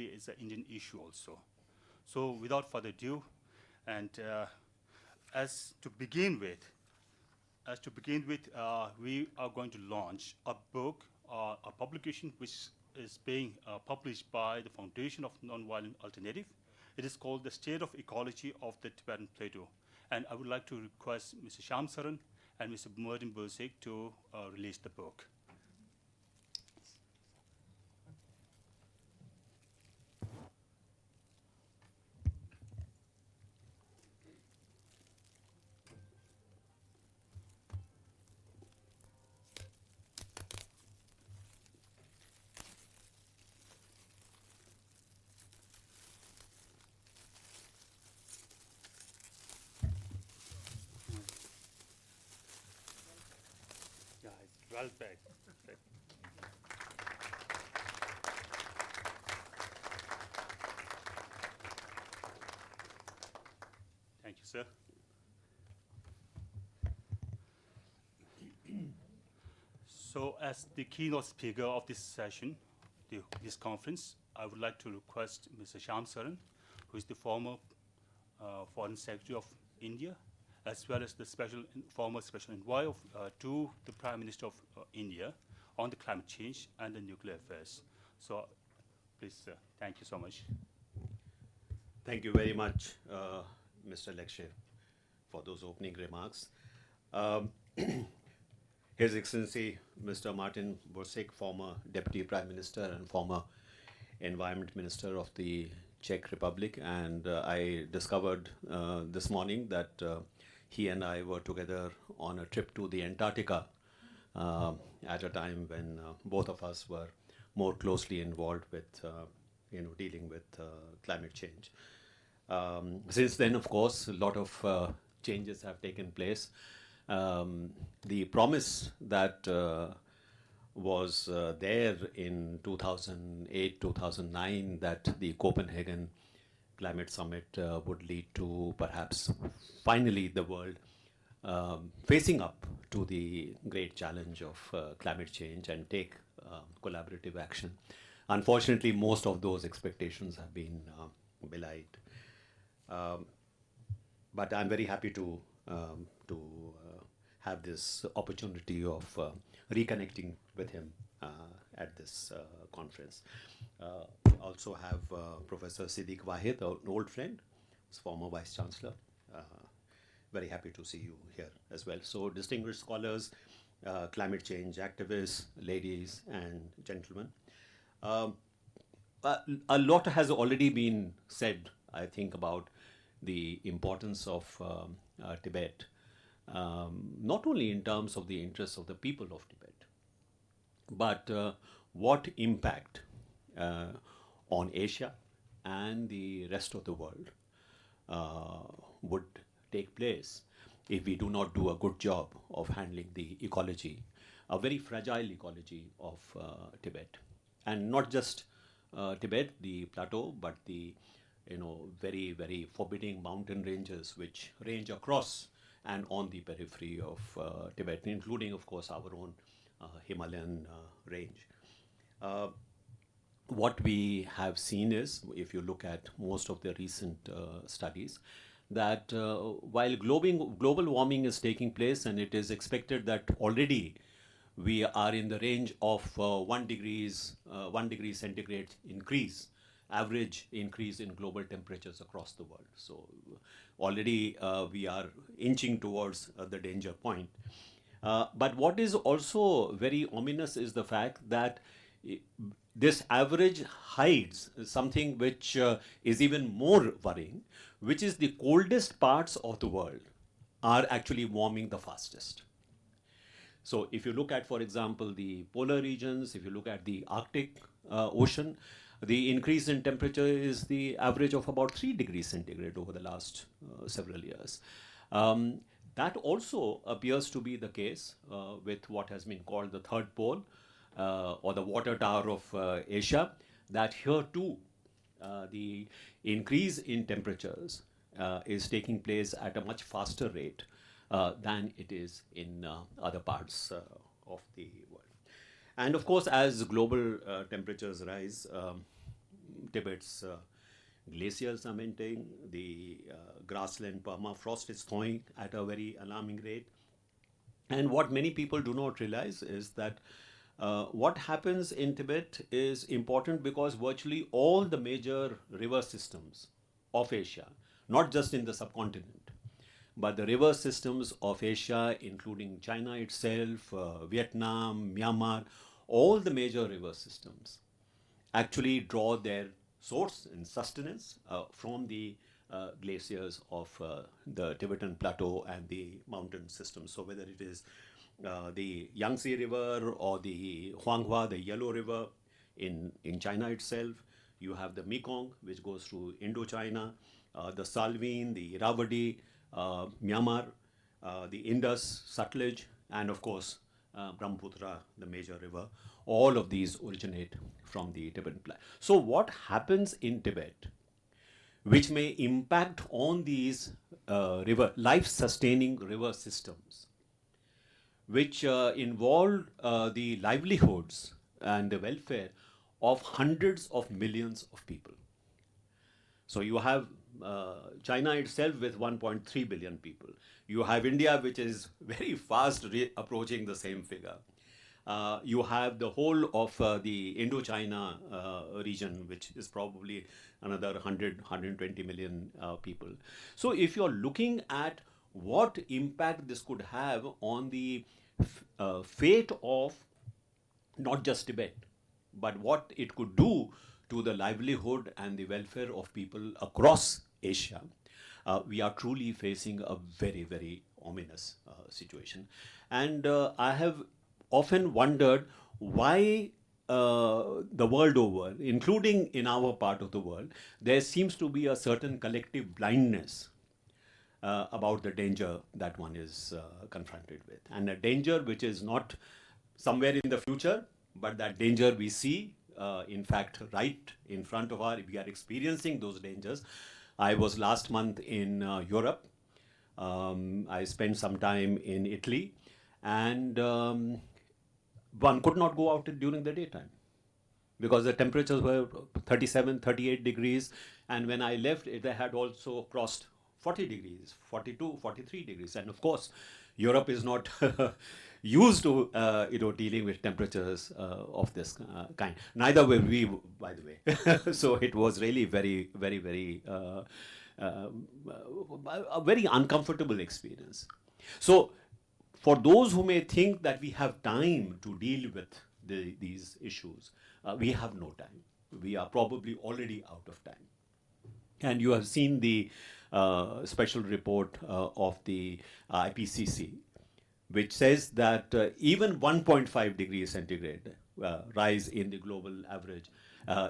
really is an Indian issue also. So without further ado, and as to begin with, we are going to launch a book, a publication which is being published by the Foundation of Nonviolent Alternative. It is called The State of Ecology of the Tibetan Plateau. And I would like to request Mr. Shyam Saran and Mr. Martin Bursik to release the book. Yeah, it's well back. Thank you, sir. So as the keynote speaker of this session, this conference, I would like to request Mr. Shyam Saran, who is the former Foreign Secretary of India, as well as the former special envoy to the Prime Minister of India on the climate change and the nuclear affairs. So please, sir, thank you so much. Thank you very much, Mr. Lekshe, for those opening remarks. His Excellency, Mr. Martin Bursik, former Deputy Prime Minister and former Environment Minister of the Czech Republic, and I discovered this morning that he and I were together on a trip to the Antarctica at a time when both of us were more closely involved with dealing with climate change. Since then, of course, a lot of changes have taken place. The promise that was there in 2008, 2009, that the Copenhagen Climate Summit would lead to perhaps finally the world facing up to the great challenge of climate change and take collaborative action. Unfortunately, most of those expectations have been belied. But I'm very happy to have this opportunity of reconnecting with him at this conference. Also have Professor Siddiq Wahid, an old friend, former Vice Chancellor. Very happy to see you here as well. So distinguished scholars, climate change activists, ladies and gentlemen. A lot has already been said, I think, about the importance of Tibet, not only in terms of the interests of the people of Tibet, but what impact on Asia and the rest of the world would take place if we do not do a good job of handling the ecology, a very fragile ecology of Tibet. And not just Tibet, the plateau, but the very, very forbidding mountain ranges which range across and on the periphery of Tibet, including, of course, our own Himalayan range. What we have seen is, if you look at most of the recent studies, that while global warming is taking place, and it is expected that already we are in the range of 1 degree centigrade increase, average increase in global temperatures across the world. So already we are inching towards the danger point. But what is also very ominous is the fact that this average hides something which is even more worrying, which is the coldest parts of the world are actually warming the fastest. So if you look at, for example, the polar regions, if you look at the Arctic Ocean, the increase in temperature is the average of about 3 degrees centigrade over the last several years. That also appears to be the case with what has been called the third pole or the water tower of Asia, that here too the increase in temperatures is taking place at a much faster rate than it is in other parts of the world. And of course, as global temperatures rise, Tibet's glaciers are melting, the grassland permafrost is thawing at a very alarming rate. And what many people do not realize is that what happens in Tibet is important because virtually all the major river systems of Asia, not just in the subcontinent, but the river systems of Asia, including China itself, Vietnam, Myanmar, all the major river systems actually draw their source and sustenance from the glaciers of the Tibetan plateau and the mountain systems. So whether it is the Yangtze River or the Huanghua, the Yellow River in China itself, you have the Mekong, which goes through Indochina, the Salween, the Irrawaddy, Myanmar, the Indus, Sutlej, and of course Brahmaputra, the major river. All of these originate from the Tibetan plateau. So what happens in Tibet, which may impact on these life-sustaining river systems, which involve the livelihoods and the welfare of hundreds of millions of people. So you have China itself with 1.3 billion people. You have India, which is very fast approaching the same figure. You have the whole of the Indochina region, which is probably another 120 million people. So if you're looking at what impact this could have on the fate of not just Tibet, but what it could do to the livelihood and the welfare of people across Asia, we are truly facing a very, very ominous situation. And I have often wondered why the world over, including in our part of the world, there seems to be a certain collective blindness about the danger that one is confronted with. And a danger which is not somewhere in the future, but that danger we see, in fact, right in front of we are experiencing those dangers. I was last month in Europe. I spent some time in Italy, and one could not go out during the daytime because the temperatures were 37, 38 degrees. And when I left, it had also crossed 40 degrees, 42, 43 degrees. And of course, Europe is not used to dealing with temperatures of this kind. Neither were we, by the way. So it was really very, very, very a very uncomfortable experience. So for those who may think that we have time to deal with these issues, we have no time. We are probably already out of time. And you have seen the special report of the IPCC, which says that even 1.5 degrees centigrade rise in the global average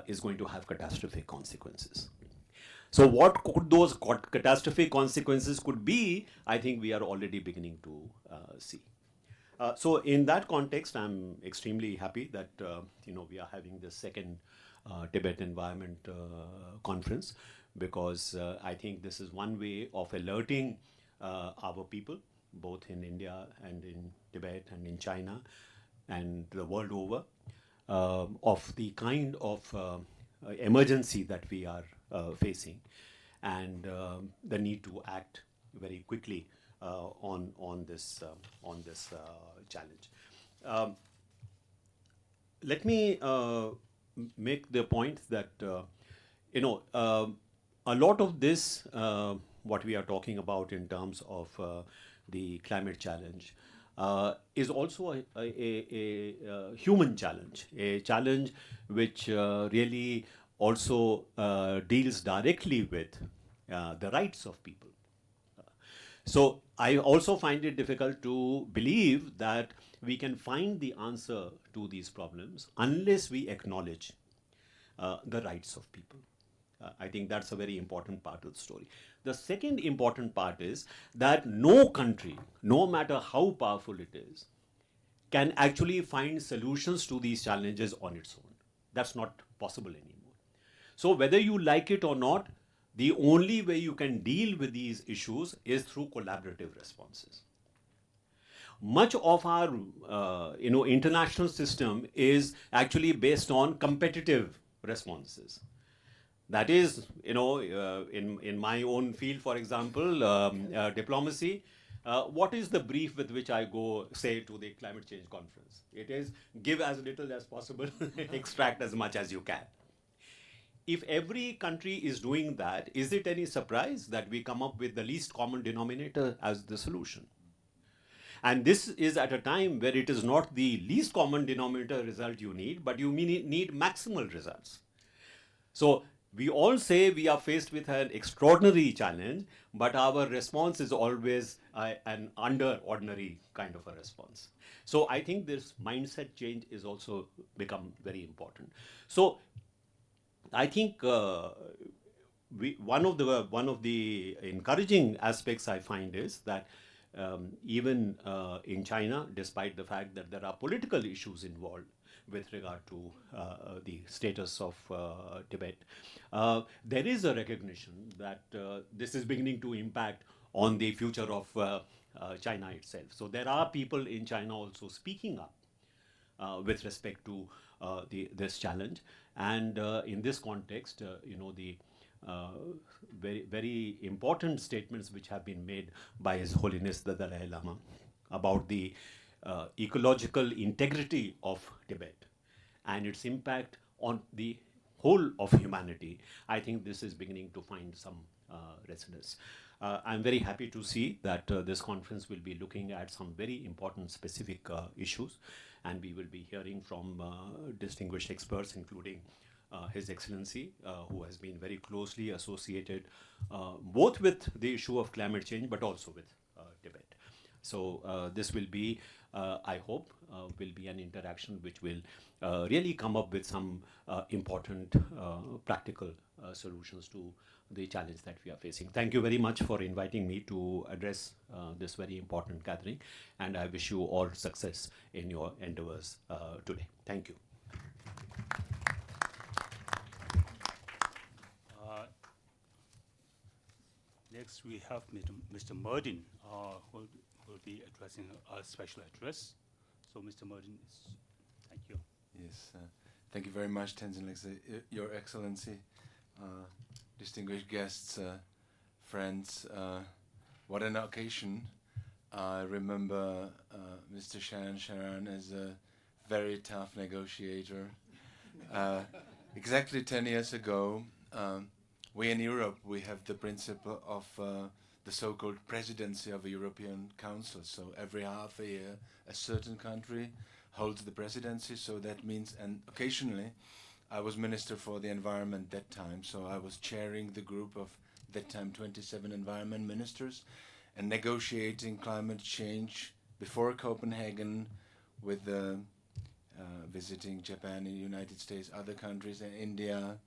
is going to have catastrophic consequences. So what could those catastrophic consequences could be, I think we are already beginning to see. So in that context, I'm extremely happy that we are having the second Tibet Environment Conference, because I think this is one way of alerting our people, both in India and in Tibet and in China and the world over, of the kind of emergency that we are facing, and the need to act very quickly on this challenge. Let me make the point that a lot of this, what we are talking about in terms of the climate challenge, is also a human challenge, a challenge which really also deals directly with the rights of people. So I also find it difficult to believe that we can find the answer to these problems unless we acknowledge the rights of people. I think that's a very important part of the story. The second important part is that no country, no matter how powerful it is, can actually find solutions to these challenges on its own. That's not possible anymore. So whether you like it or not, the only way you can deal with these issues is through collaborative responses. Much of our international system is actually based on competitive responses. That is, in my own field, for example, diplomacy, what is the brief with which I go, say, to the climate change conference? It is give as little as possible, extract as much as you can. If every country is doing that, is it any surprise that we come up with the least common denominator as the solution? And this is at a time where it is not the least common denominator result you need, but you need maximal results. So we all say we are faced with an extraordinary challenge, but our response is always an under ordinary kind of a response. So I think this mindset change is also become very important. So I think one of the encouraging aspects I find is that even in China, despite the fact that there are political issues involved with regard to the status of Tibet, there is a recognition that this is beginning to impact on the future of China itself. So there are people in China also speaking up with respect to this challenge. And in this context, the very, very important statements which have been made by His Holiness the Dalai Lama about the ecological integrity of Tibet and its impact on the whole of humanity, I think this is beginning to find some resonance. I'm very happy to see that this conference will be looking at some very important specific issues, and we will be hearing from distinguished experts, including His Excellency, who has been very closely associated both with the issue of climate change, but also with Tibet. So this will be, I hope, will be an interaction which will really come up with some important practical solutions to the challenge that we are facing. Thank you very much for inviting me to address this very important gathering, and I wish you all success in your endeavors today. Thank you. Next, we have Mr. Merdin, who will be addressing a special address. So, Mr. Merdin, thank you. Yes, thank you very much, Tenzin Lexi, Your Excellency, distinguished guests, friends. What an occasion. I remember Mr. Sharan as a very tough negotiator. Exactly 10 years ago, we in Europe, we have the principle of the so-called presidency of a European Council. So every half a year, a certain country holds the presidency. So that means, and occasionally, I was Minister for the Environment that time. So I was chairing the group of that time 27 environment ministers and negotiating climate change before Copenhagen with visiting Japan, the United States, other countries, and India,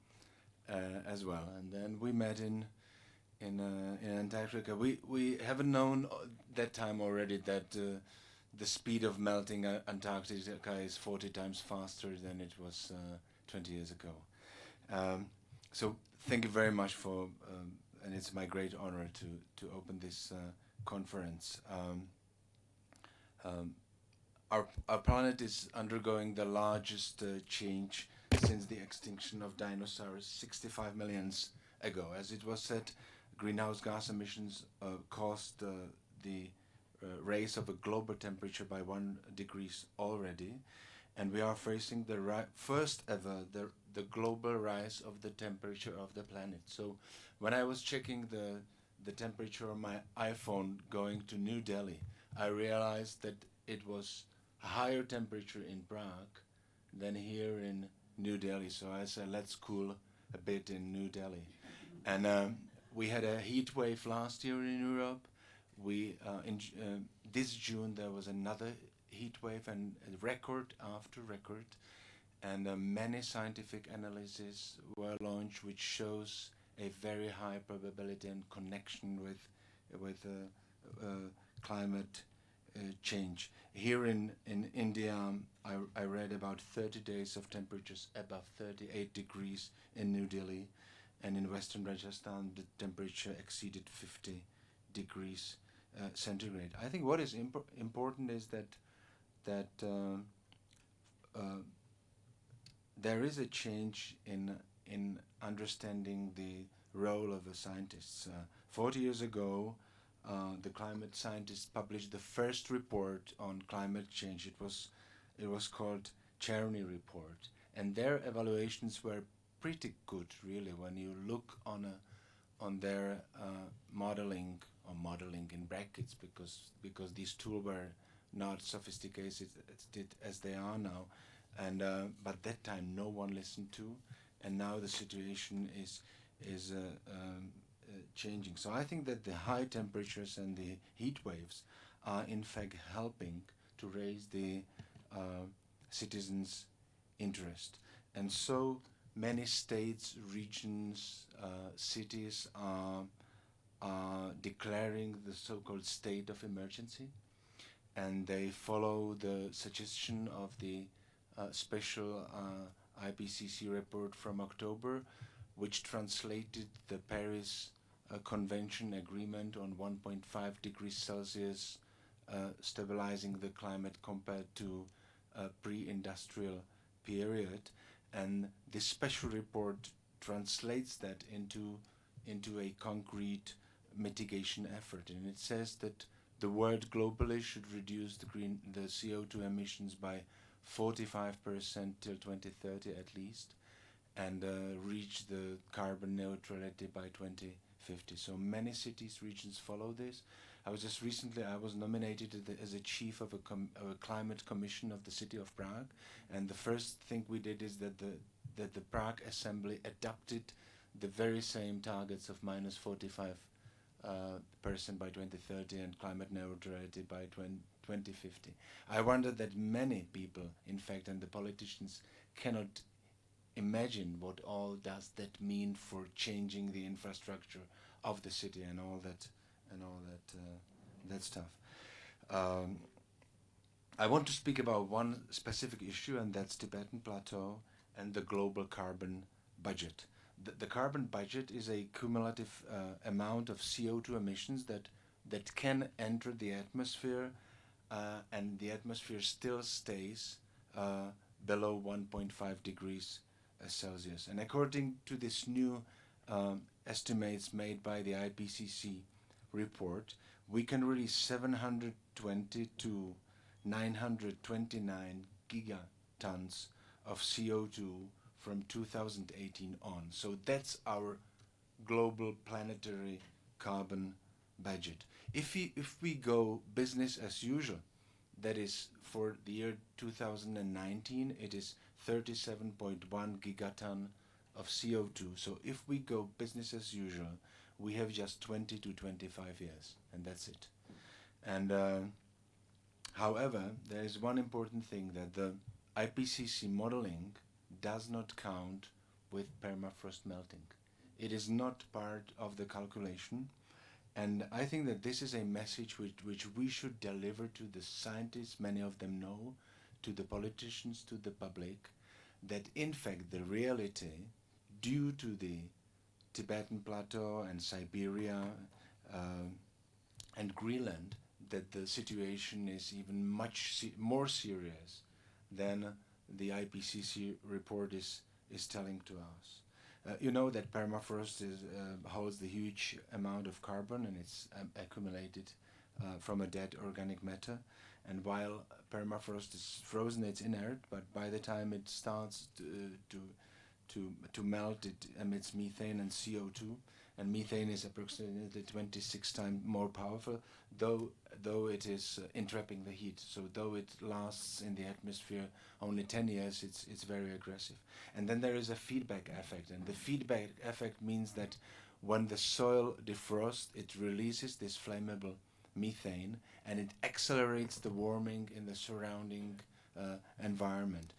as well. And then we met in Antarctica. We haven't known that time already that the speed of melting Antarctica is 40 times faster than it was 20 years ago. So thank you very much for, and it's my great honor to open this conference. Our planet is undergoing the largest change since the extinction of dinosaurs 65 million ago. As it was said, greenhouse gas emissions caused the raise of a global temperature by 1 degree already, and we are facing the first ever the global rise of the temperature of the planet. So when I was checking the temperature of my iPhone going to New Delhi, I realized that it was a higher temperature in Prague than here in New Delhi. So I said, let's cool a bit in New Delhi. And we had a heat wave last year in Europe. This June there was another heat wave, and record after record. And many scientific analyses were launched which shows a very high probability and connection with climate change. Here in India, I read about 30 days of temperatures above 38 degrees in New Delhi, and in Western Rajasthan the temperature exceeded 50 degrees centigrade. I think what is important is that there is a change in in understanding the role of the scientists. 40 years ago, the climate scientists published the first report on climate change. It was called Cherny Report, and their evaluations were pretty good, really. When you look on their modeling, or modeling in brackets, because these tools were not sophisticated as they are now, and but that time no one listened to, and now the situation is changing. So I think that the high temperatures and the heat waves are in fact helping to raise the citizens' interest, and so many states, regions, cities are declaring the so-called state of emergency, and they follow the suggestion of the special IPCC report from October, which translated the Paris Convention agreement on 1.5 degrees Celsius stabilizing the climate compared to a pre-industrial period. And this special report translates that into a concrete mitigation effort, and it says that the world globally should reduce the CO2 emissions by 45% till 2030 at least, and reach the carbon neutrality by 2050. So many cities, regions follow this. I was nominated as a chief of a climate commission of the city of Prague, and the first thing we did is that the Prague Assembly adopted the very same targets of minus 45% by 2030 and climate neutrality by 2050. I wonder that many people, in fact, and the politicians cannot imagine what all does that mean for changing the infrastructure of the city and all that stuff. I want to speak about one specific issue, and that's Tibetan Plateau and the global carbon budget. The carbon budget is a cumulative amount of CO2 emissions that can enter the atmosphere, and the atmosphere still stays below 1.5 degrees Celsius. And according to this new estimates made by the IPCC report, we can release 720 to 929 gigatons of CO2 from 2018 on. So that's our global planetary carbon budget. If we go business as usual, that is for the year 2019, it is 37.1 gigaton of CO2. So if we go business as usual, we have just 20 to 25 years, and that's it. And however, there is one important thing, that the IPCC modeling does not count with permafrost melting. It is not part of the calculation, and I think that this is a message which we should deliver to the scientists, many of them know, to the politicians, to the public, that in fact the reality, due to the Tibetan Plateau and Siberia and Greenland, that the situation is even much more serious than the IPCC report is telling to us. You know that permafrost holds the huge amount of carbon, and it's accumulated from a dead organic matter. And while permafrost is frozen, it's inert, but by the time it starts to melt, it emits methane and CO2, and methane is approximately 26 times more powerful, though it is entrapping the heat. So though it lasts in the atmosphere only 10 years, it's very aggressive. And then there is a feedback effect, and the feedback effect means that when the soil defrosts, it releases this flammable methane, and it accelerates the warming in the surrounding environment.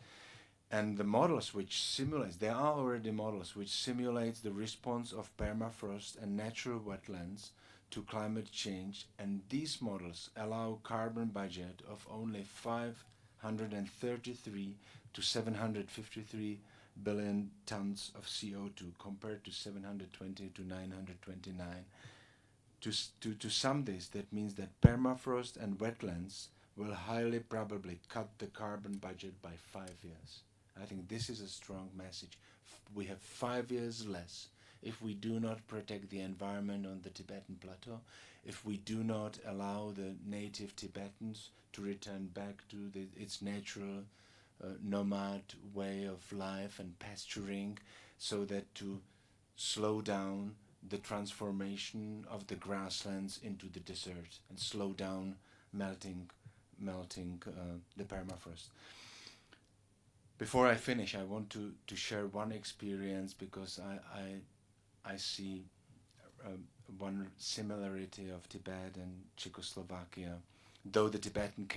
And the models which simulate, there are already models which simulate the response of permafrost and natural wetlands to climate change, and these models allow carbon budget of only 533 to 753 billion tons of CO2 compared to 720 to 929. To sum this, that means that permafrost and wetlands will highly probably cut the carbon budget by 5 years. I think this is a strong message. We have 5 years less if we do not protect the environment on the Tibetan plateau, if we do not allow the native Tibetans to return back to its natural nomad way of life and pasturing, so that to slow down the transformation of the grasslands into the desert and slow down melting the permafrost. Before I finish, I want to share one experience, because I see one similarity of Tibet and Czechoslovakia, though the Tibetan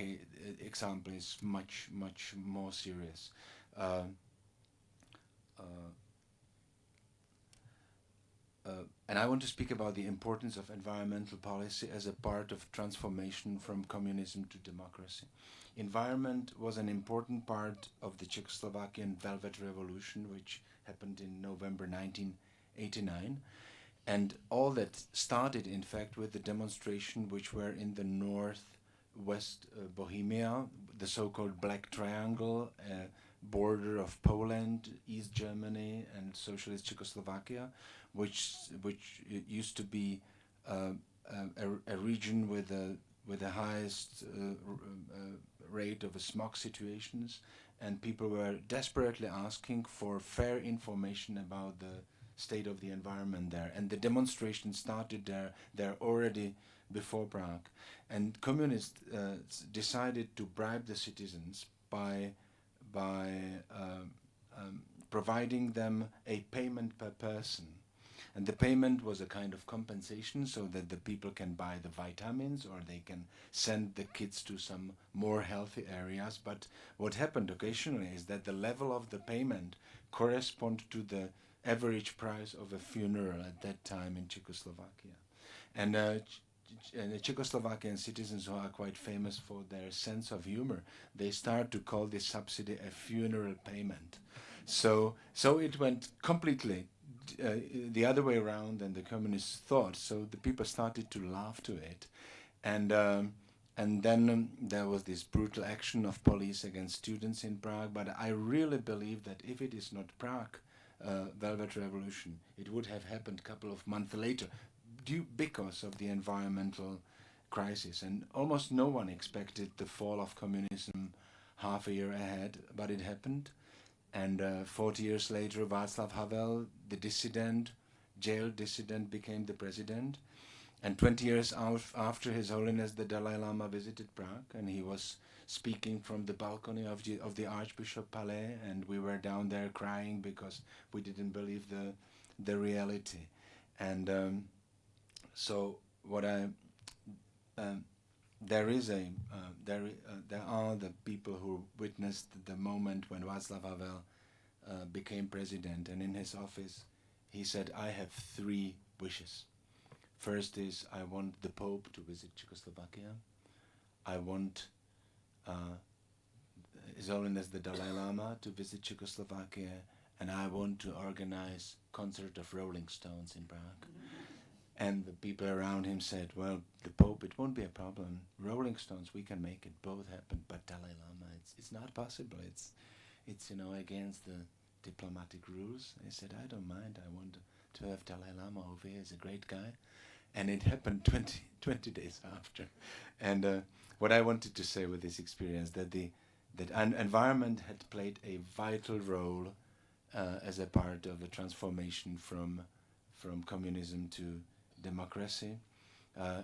example is much more serious. And I want to speak about the importance of environmental policy as a part of transformation from communism to democracy. Environment was an important part of the Czechoslovakian Velvet Revolution, which happened in November 1989. And all that started, in fact, with the demonstration which were in the northwest Bohemia, the so-called Black Triangle, border of Poland, East Germany, and socialist Czechoslovakia, which used to be a region with the highest rate of smog situations, and people were desperately asking for fair information about the state of the environment there. And the demonstration started there already before Prague. And communists decided to bribe the citizens by providing them a payment per person. And the payment was a kind of compensation, so that the people can buy the vitamins, or they can send the kids to some more healthy areas. But what happened occasionally is that the level of the payment corresponded to the average price of a funeral at that time in Czechoslovakia. And the Czechoslovakian citizens, who are quite famous for their sense of humor, they start to call this subsidy a funeral payment. So it went completely the other way around than the communists thought. So the people started to laugh to it, and then there was this brutal action of police against students in Prague. But I really believe that if it is not Prague Velvet Revolution, it would have happened a couple of months later, because of the environmental crisis. And almost no one expected the fall of communism half a year ahead, but it happened. And 40 years later, Václav Havel, the dissident, jailed dissident, became the president. And 20 years after His Holiness the Dalai Lama visited Prague, and he was speaking from the balcony of the Archbishop Palais, and we were down there crying because we didn't believe the reality. And so what there are the people who witnessed the moment when Václav Havel became president, and in his office he said, "I have 3 wishes. First is, I want the Pope to visit Czechoslovakia. I want His Holiness the Dalai Lama to visit Czechoslovakia, and I want to organize concert of Rolling Stones in Prague." And the people around him said, "Well, the Pope, it won't be a problem. Rolling Stones, we can make it both happen. But Dalai Lama, it's not possible. It's against the diplomatic rules." I said, "I don't mind. I want to have Dalai Lama over here. He's a great guy." And it happened 20 days after. And what I wanted to say with this experience, that an environment had played a vital role as a part of the transformation from communism to democracy.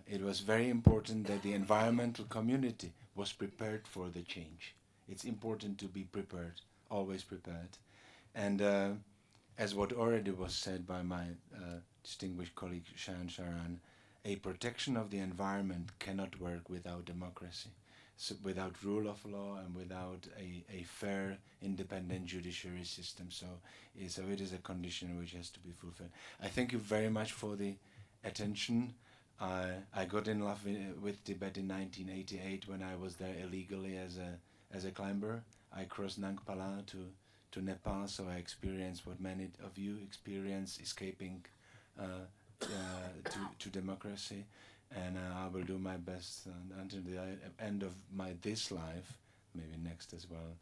It was very important that the environmental community was prepared for the change. It's important to be prepared, always prepared. And as what already was said by my distinguished colleague Sharon Sharan, a protection of the environment cannot work without democracy, so without rule of law, and without a fair, independent judiciary system. So it is a condition which has to be fulfilled. I thank you very much for the attention. I got in love with Tibet in 1988 when I was there illegally as a climber. I crossed Nangpala to Nepal, so I experienced what many of you experience, escaping to democracy. And I will do my best until the end of this life, maybe next as well,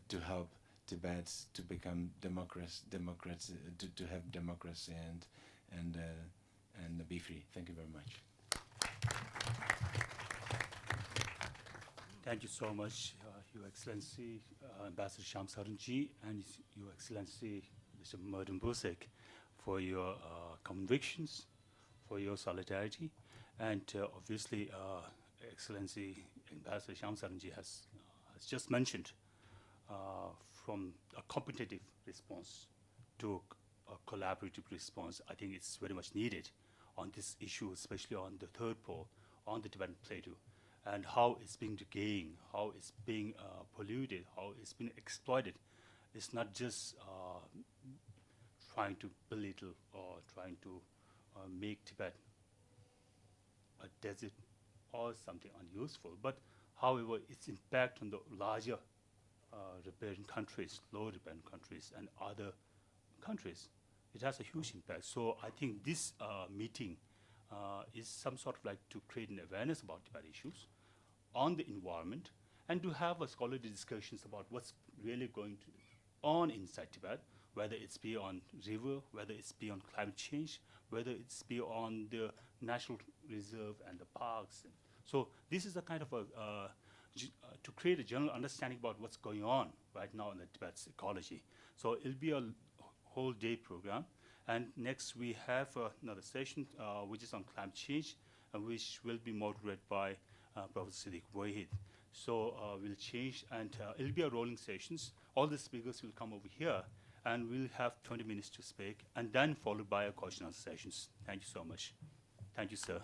to help Tibet to become to have democracy and be free. Thank you very much. Thank you so much, Your Excellency, Ambassador Shamsaranji, and Your Excellency, Mr. Merdan Busek, for your convictions, for your solidarity, and obviously, Excellency Ambassador Shamsaranji has just mentioned from a competitive response to a collaborative response. I think it's very much needed on this issue, especially on the third pole, on the Tibetan Plateau, and how it's being decaying, how it's being polluted, how it's been exploited. It's not just trying to belittle or trying to make Tibet a desert or something unuseful, but however, its impact on the larger riparian countries, lower riparian countries, and other countries, it has a huge impact. So I think this meeting is some sort of like to create an awareness about Tibet issues on the environment and to have a scholarly discussions about what's really going on inside Tibet, whether it's be on river, whether it's be on climate change, whether it's be on the national reserve and the parks. So this is a kind of to create a general understanding about what's going on right now in the Tibet's ecology. So it'll be a whole day program. And next we have another session which is on climate change, which will be moderated by Professor Siddiq Wahid. So we'll change, and it'll be a rolling sessions. All the speakers will come over here, and we'll have 20 minutes to speak, and then followed by a question and answer sessions. Thank you so much. Thank you, sir.